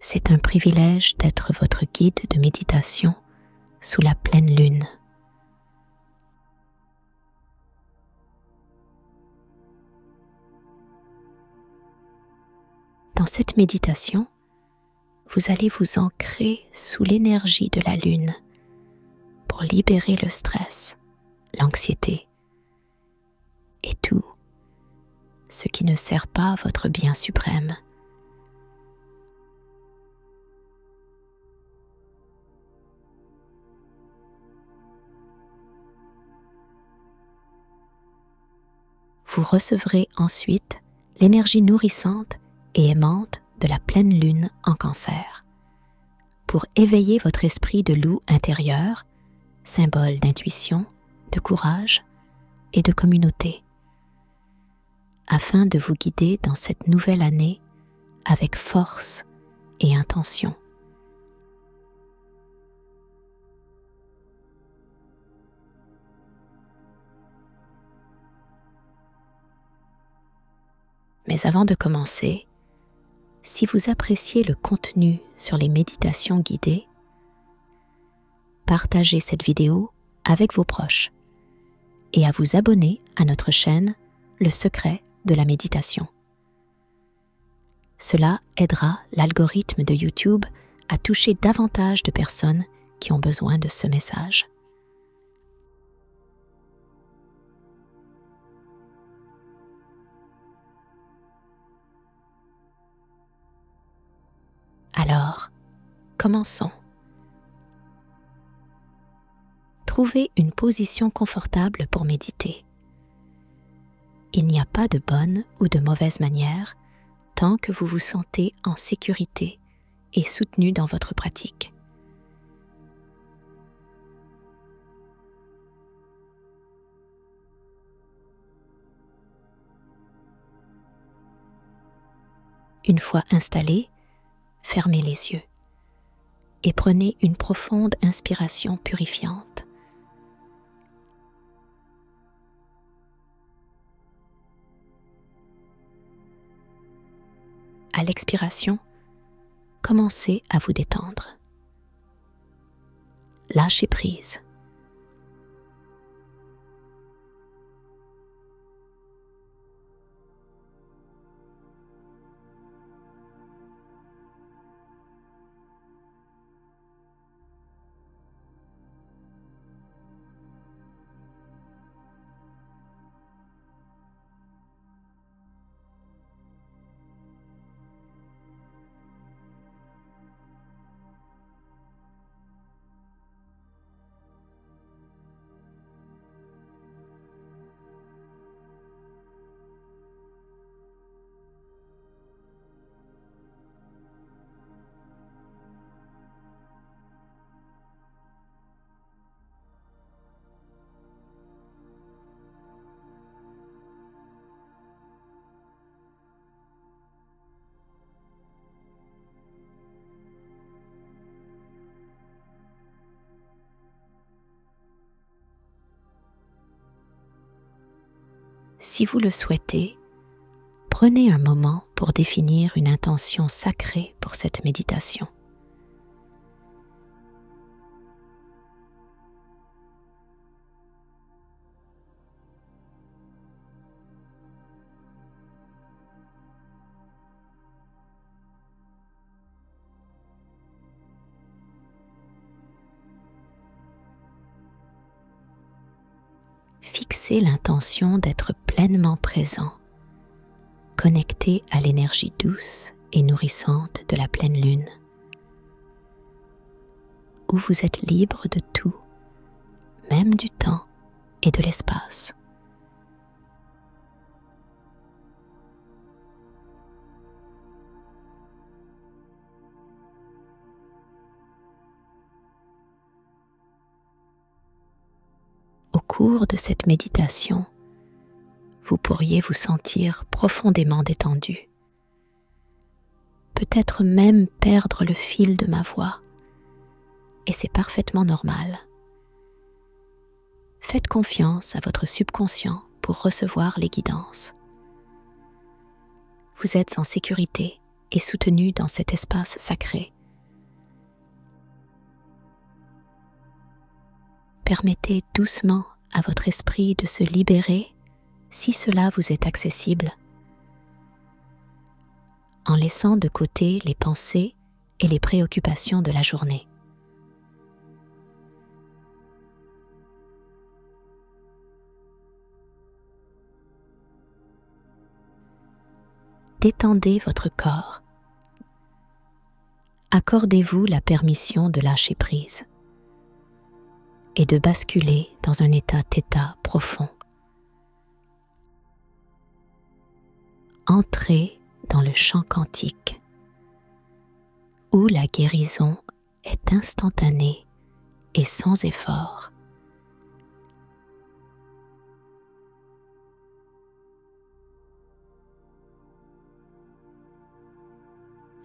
C'est un privilège d'être votre guide de méditation sous la pleine lune. Dans cette méditation, vous allez vous ancrer sous l'énergie de la lune pour libérer le stress, l'anxiété et tout ce qui ne sert pas à votre bien suprême. Vous recevrez ensuite l'énergie nourrissante et aimante de la pleine lune en Cancer pour éveiller votre esprit de loup intérieur, symbole d'intuition, de courage et de communauté, afin de vous guider dans cette nouvelle année avec force et intention. Mais avant de commencer, si vous appréciez le contenu sur les méditations guidées, partagez cette vidéo avec vos proches et à vous abonner à notre chaîne Le Secret de la Méditation. Cela aidera l'algorithme de YouTube à toucher davantage de personnes qui ont besoin de ce message. Alors, commençons. Trouvez une position confortable pour méditer. Il n'y a pas de bonne ou de mauvaise manière tant que vous vous sentez en sécurité et soutenu dans votre pratique. Une fois installé, fermez les yeux et prenez une profonde inspiration purifiante. À l'expiration, commencez à vous détendre. Lâchez prise. Si vous le souhaitez, prenez un moment pour définir une intention sacrée pour cette méditation. Fixez l'intention d'être pleinement présent, connecté à l'énergie douce et nourrissante de la pleine lune, où vous êtes libre de tout, même du temps et de l'espace. Au cours de cette méditation, vous pourriez vous sentir profondément détendu, peut-être même perdre le fil de ma voix, et c'est parfaitement normal. Faites confiance à votre subconscient pour recevoir les guidances. Vous êtes en sécurité et soutenu dans cet espace sacré. Permettez doucement à votre esprit de se libérer si cela vous est accessible, en laissant de côté les pensées et les préoccupations de la journée. Détendez votre corps. Accordez-vous la permission de lâcher prise et de basculer dans un état theta profond. Entrez dans le champ quantique où la guérison est instantanée et sans effort.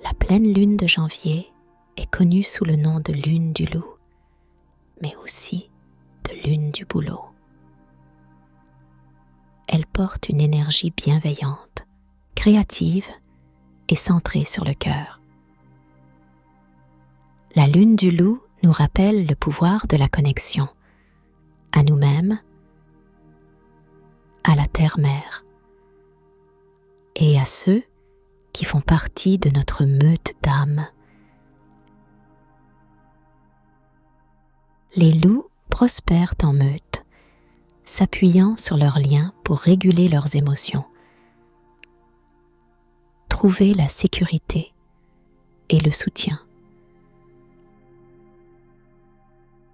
La pleine lune de janvier est connue sous le nom de lune du loup, mais aussi de lune du bouleau. Elle porte une énergie bienveillante, créative et centrée sur le cœur. La lune du loup nous rappelle le pouvoir de la connexion à nous-mêmes, à la terre-mère et à ceux qui font partie de notre meute d'âmes. Les loups prospèrent en meute, s'appuyant sur leurs liens pour réguler leurs émotions, trouver la sécurité et le soutien.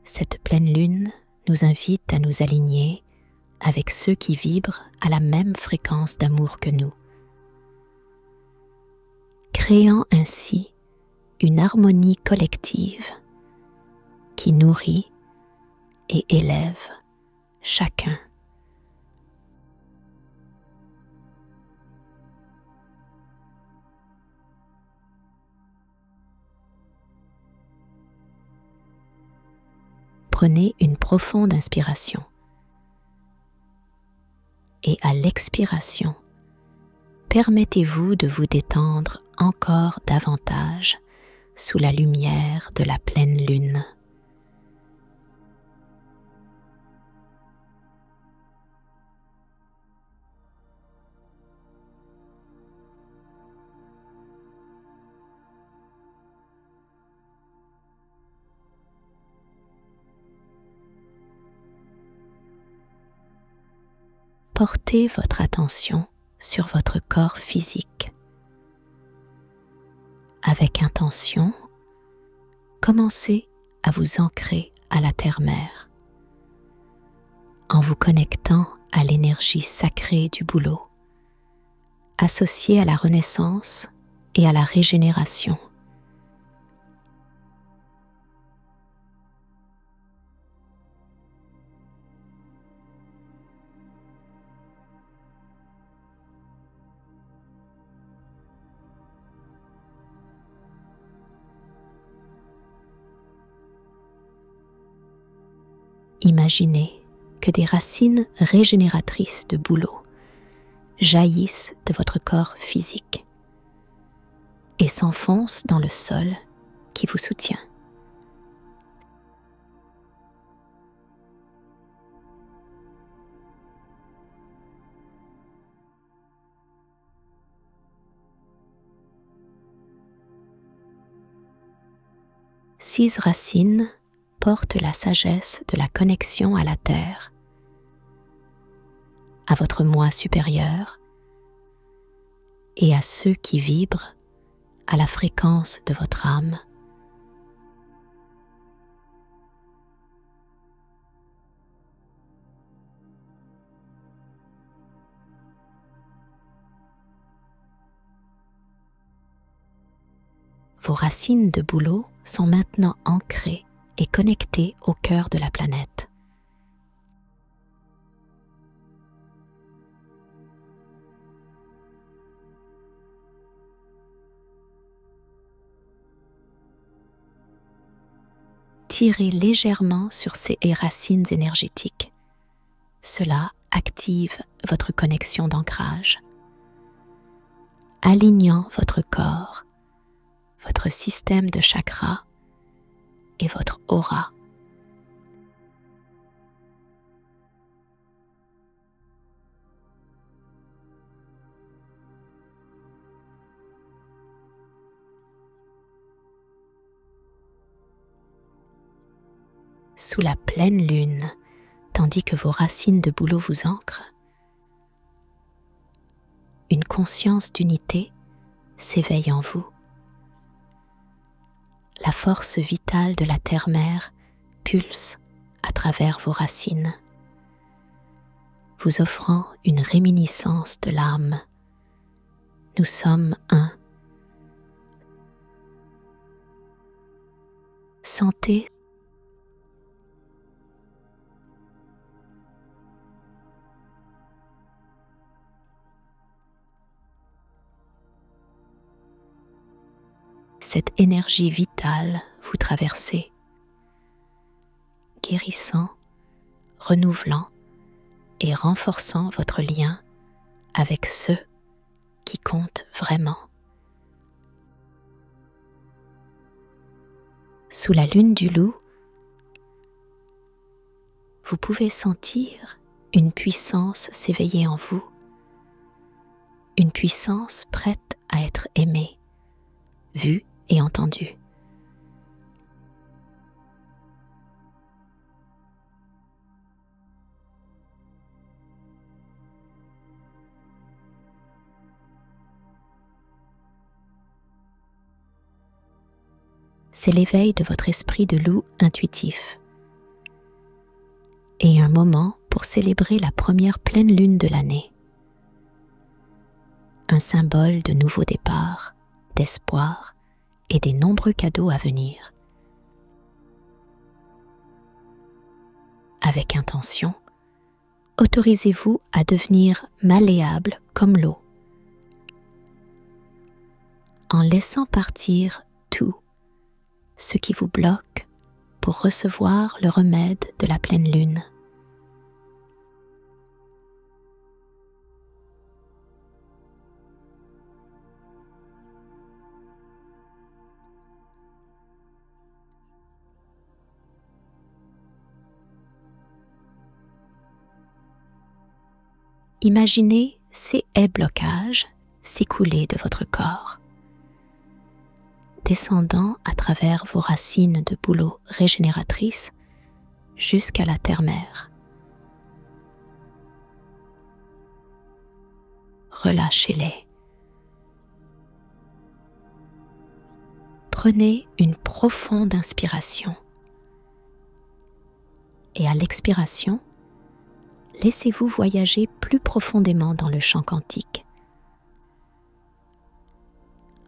Cette pleine lune nous invite à nous aligner avec ceux qui vibrent à la même fréquence d'amour que nous, créant ainsi une harmonie collective qui nourrit et élève chacun. Prenez une profonde inspiration et à l'expiration, permettez-vous de vous détendre encore davantage sous la lumière de la pleine lune. Portez votre attention sur votre corps physique. Avec intention, commencez à vous ancrer à la terre-mère, en vous connectant à l'énergie sacrée du bouleau, associée à la renaissance et à la régénération. Imaginez que des racines régénératrices de bouleau jaillissent de votre corps physique et s'enfoncent dans le sol qui vous soutient. Six racines portent la sagesse de la connexion à la terre, à votre moi supérieur et à ceux qui vibrent à la fréquence de votre âme. Vos racines de bouleau sont maintenant ancrées et connectées au cœur de la planète. Tirez légèrement sur ces racines énergétiques. Cela active votre connexion d'ancrage. alignant votre corps, votre système de chakras et votre aura. Sous la pleine lune, tandis que vos racines de bouleau vous ancrent, une conscience d'unité s'éveille en vous. La force vitale de la terre-mère pulse à travers vos racines, vous offrant une réminiscence de l'âme. Nous sommes un. Sentez cette énergie vitale vous traverser, guérissant, renouvelant et renforçant votre lien avec ceux qui comptent vraiment. Sous la lune du loup, vous pouvez sentir une puissance s'éveiller en vous, une puissance prête à être aimée, vue et entendue. C'est l'éveil de votre esprit de loup intuitif et un moment pour célébrer la première pleine lune de l'année. Un symbole de nouveau départ, d'espoir et des nombreux cadeaux à venir. Avec intention, autorisez-vous à devenir malléable comme l'eau, en laissant partir tout ce qui vous bloque pour recevoir le remède de la pleine lune. Imaginez ces haies blocages s'écouler de votre corps, descendant à travers vos racines de bouleau régénératrices jusqu'à la terre-mère. Relâchez-les. Prenez une profonde inspiration et à l'expiration, laissez-vous voyager plus profondément dans le champ quantique,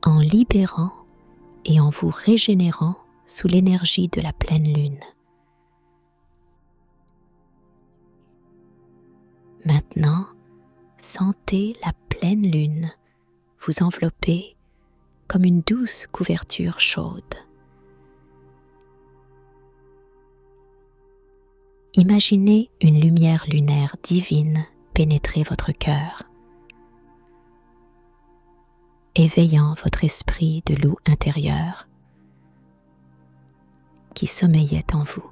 en libérant et en vous régénérant sous l'énergie de la pleine lune. Maintenant, sentez la pleine lune vous envelopper comme une douce couverture chaude. Imaginez une lumière lunaire divine pénétrer votre cœur, éveillant votre esprit de loup intérieur qui sommeillait en vous.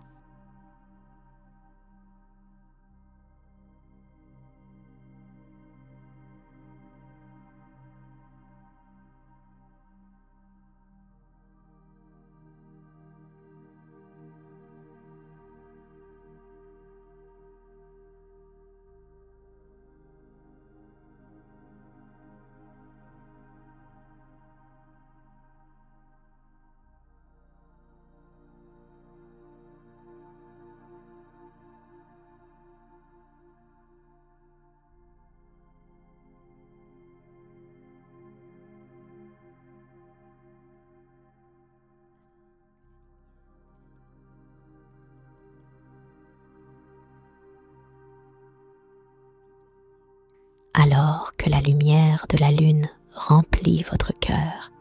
Alors que la lumière de la lune remplit votre cœur,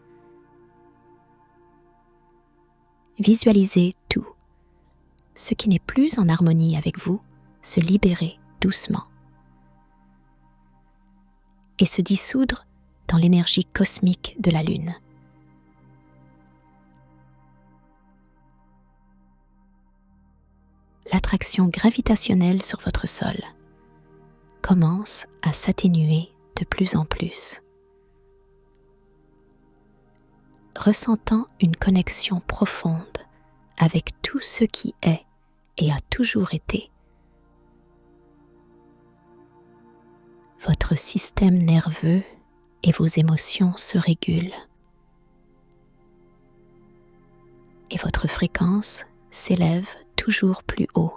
visualisez tout ce qui n'est plus en harmonie avec vous se libérer doucement et se dissoudre dans l'énergie cosmique de la Lune. L'attraction gravitationnelle sur votre sol commence à s'atténuer de plus en plus. Ressentant une connexion profonde avec tout ce qui est et a toujours été, votre système nerveux et vos émotions se régulent et votre fréquence s'élève toujours plus haut.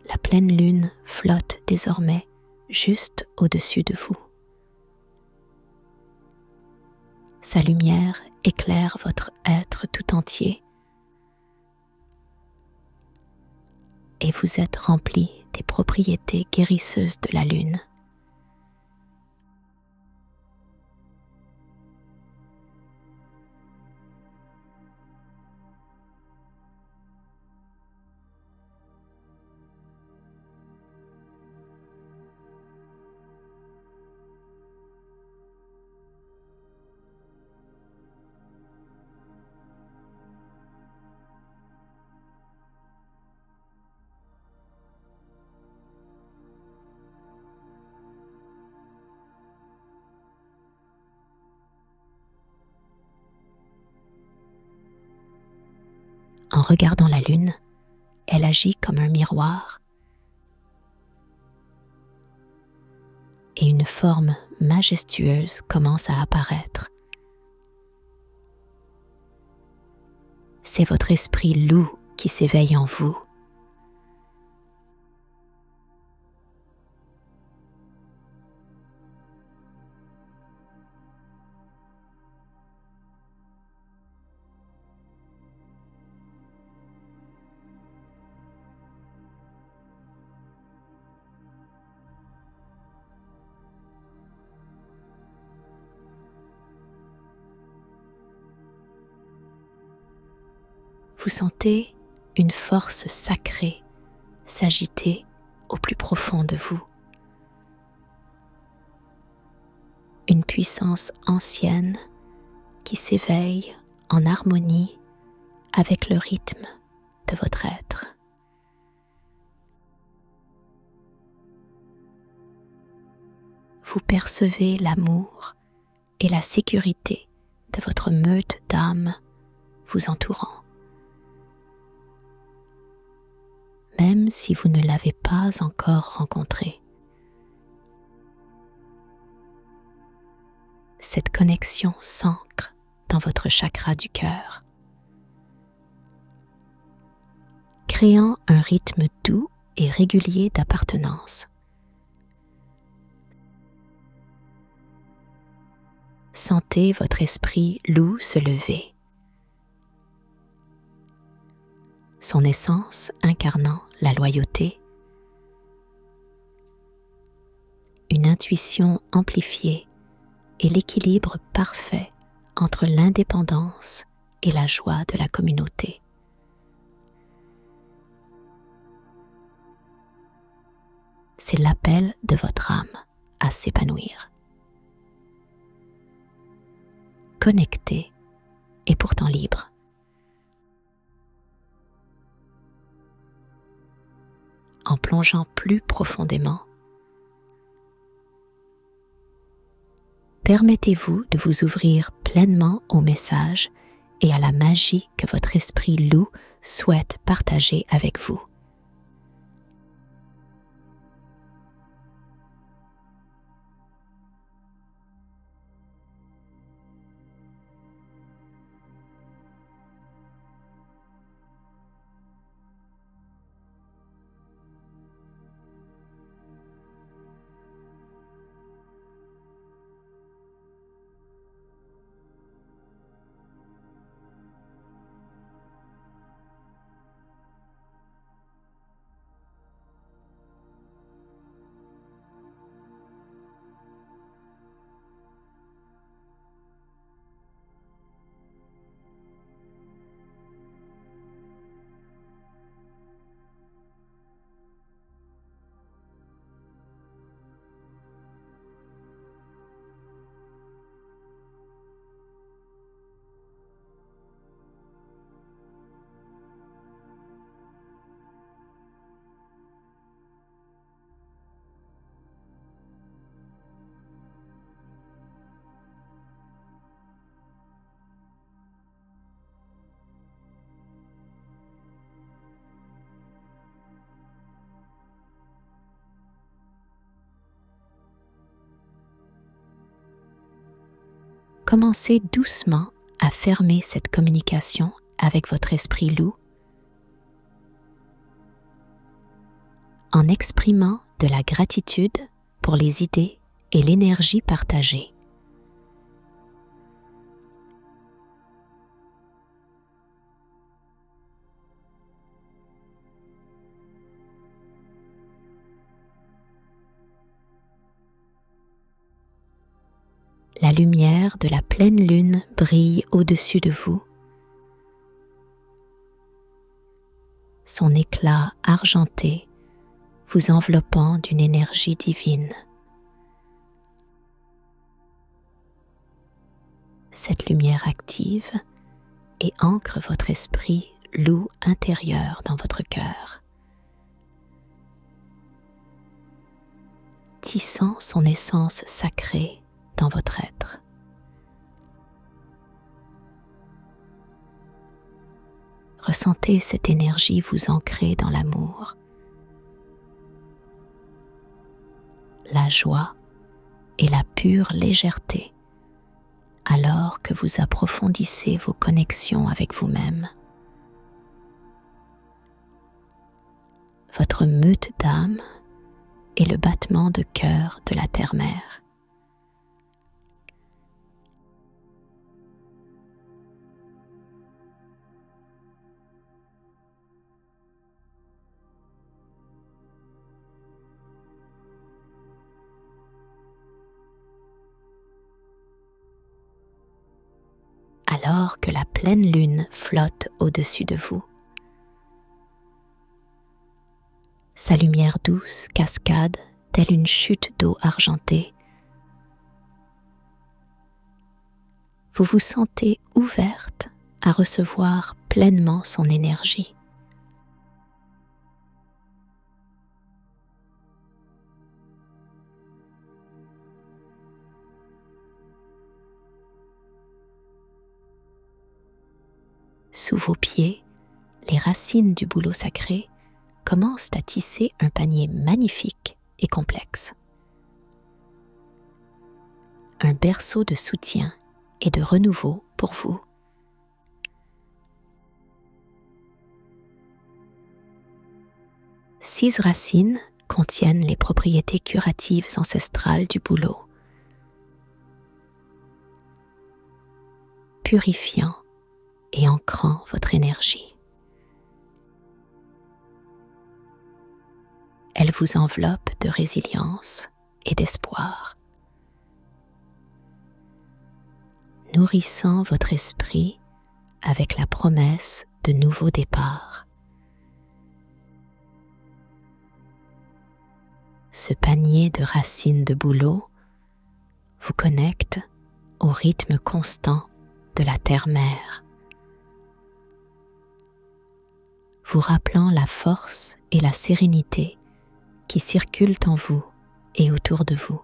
La pleine lune flotte désormais juste au-dessus de vous. Sa lumière éclaire votre être tout entier et vous êtes rempli des propriétés guérisseuses de la lune. En regardant la lune, elle agit comme un miroir et une forme majestueuse commence à apparaître. C'est votre esprit loup qui s'éveille en vous. Vous sentez une force sacrée s'agiter au plus profond de vous. Une puissance ancienne qui s'éveille en harmonie avec le rythme de votre être. Vous percevez l'amour et la sécurité de votre meute d'âmes vous entourant. Même si vous ne l'avez pas encore rencontré. Cette connexion s'ancre dans votre chakra du cœur, créant un rythme doux et régulier d'appartenance. Sentez votre esprit loup se lever, son essence incarnant la loyauté, une intuition amplifiée et l'équilibre parfait entre l'indépendance et la joie de la communauté. C'est l'appel de votre âme à s'épanouir. Connecté et pourtant libre. En plongeant plus profondément, permettez-vous de vous ouvrir pleinement au message et à la magie que votre esprit loup souhaite partager avec vous. commencez doucement à fermer cette communication avec votre esprit loup en exprimant de la gratitude pour les idées et l'énergie partagée. La lumière de la pleine lune brille au-dessus de vous. Son éclat argenté vous enveloppant d'une énergie divine. Cette lumière active et ancre votre esprit loup intérieur dans votre cœur, tissant son essence sacrée dans votre être. Ressentez cette énergie vous ancrer dans l'amour, la joie et la pure légèreté alors que vous approfondissez vos connexions avec vous-même. Votre meute d'âme est le battement de cœur de la terre-mère. Alors que la pleine lune flotte au-dessus de vous. Sa lumière douce cascade telle une chute d'eau argentée. Vous vous sentez ouverte à recevoir pleinement son énergie. Sous vos pieds, les racines du bouleau sacré commencent à tisser un panier magnifique et complexe. Un berceau de soutien et de renouveau pour vous. Six racines contiennent les propriétés curatives ancestrales du bouleau, purifiant et ancrant votre énergie. Elle vous enveloppe de résilience et d'espoir, nourrissant votre esprit avec la promesse de nouveaux départs. Ce panier de racines de bouleau vous connecte au rythme constant de la terre-mère, vous rappelant la force et la sérénité qui circulent en vous et autour de vous.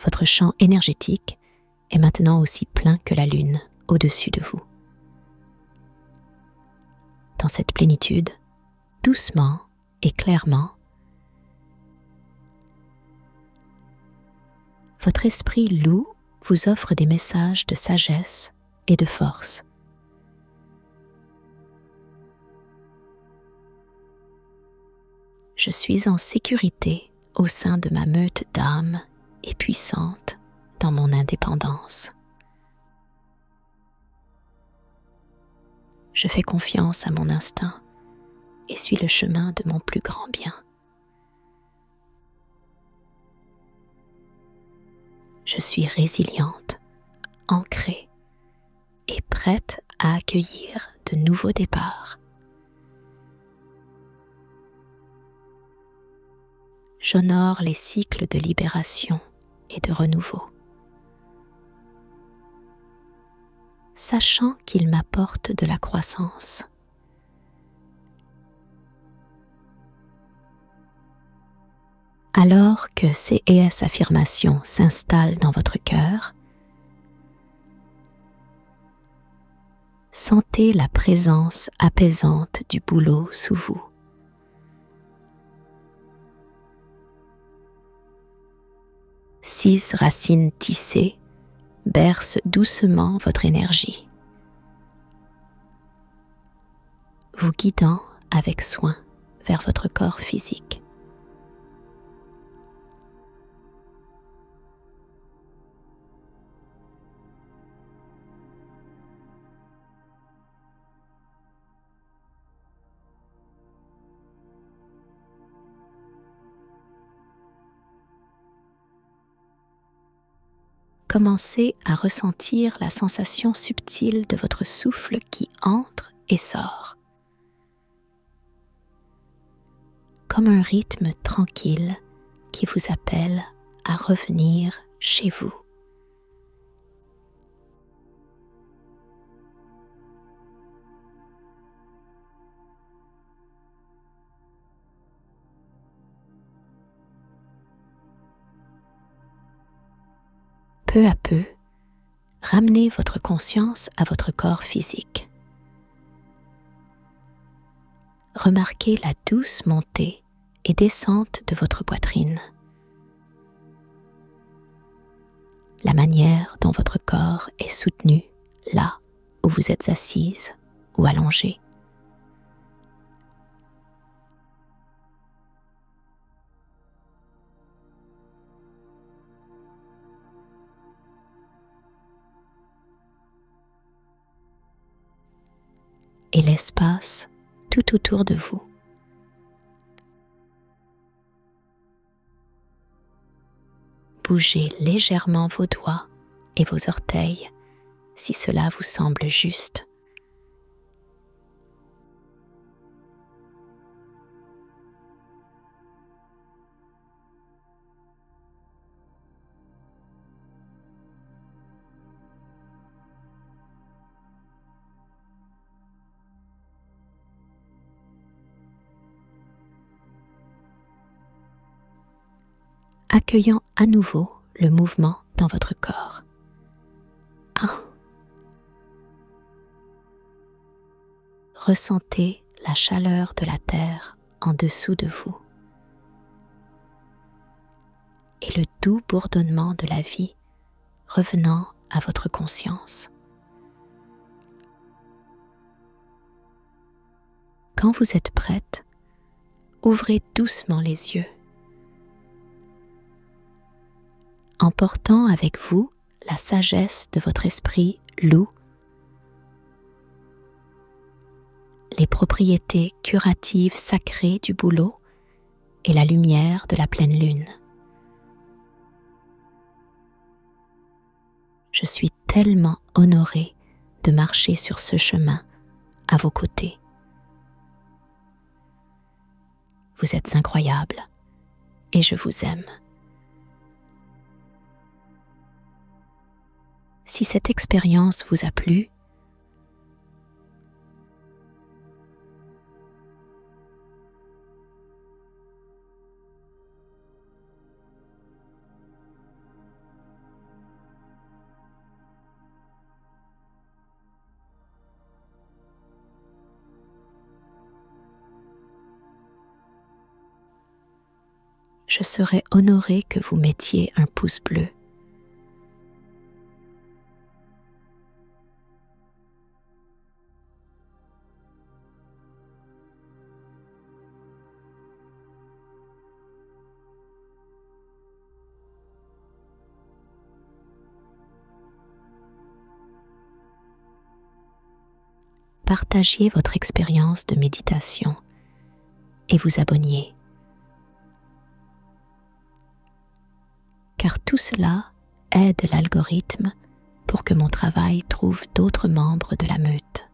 Votre champ énergétique est maintenant aussi plein que la lune au-dessus de vous. Dans cette plénitude, doucement et clairement, votre esprit loup vous offre des messages de sagesse et de force. Je suis en sécurité au sein de ma meute d'âme et puissante dans mon indépendance. Je fais confiance à mon instinct et suis le chemin de mon plus grand bien. Je suis résiliente, ancrée et prête à accueillir de nouveaux départs. J'honore les cycles de libération et de renouveau. sachant qu'il m'apporte de la croissance. Alors que ces et S affirmations s'installent dans votre cœur, sentez la présence apaisante du bouleau sous vous. Six racines tissées bercent doucement votre énergie, vous guidant avec soin vers votre corps physique. Commencez à ressentir la sensation subtile de votre souffle qui entre et sort. Comme un rythme tranquille qui vous appelle à revenir chez vous. Peu à peu, ramenez votre conscience à votre corps physique. Remarquez la douce montée et descente de votre poitrine. La manière dont votre corps est soutenu là où vous êtes assise ou allongée. Et l'espace tout autour de vous. Bougez légèrement vos doigts et vos orteils si cela vous semble juste. Accueillant à nouveau le mouvement dans votre corps. 1. Ressentez la chaleur de la terre en dessous de vous et le doux bourdonnement de la vie revenant à votre conscience. Quand vous êtes prête, ouvrez doucement les yeux, emportant avec vous la sagesse de votre esprit loup, les propriétés curatives sacrées du bouleau et la lumière de la pleine lune. Je suis tellement honorée de marcher sur ce chemin à vos côtés. Vous êtes incroyable et je vous aime. Si cette expérience vous a plu, je serais honorée que vous mettiez un pouce bleu. Partagiez votre expérience de méditation et vous abonniez. Car tout cela aide l'algorithme pour que mon travail trouve d'autres membres de la meute.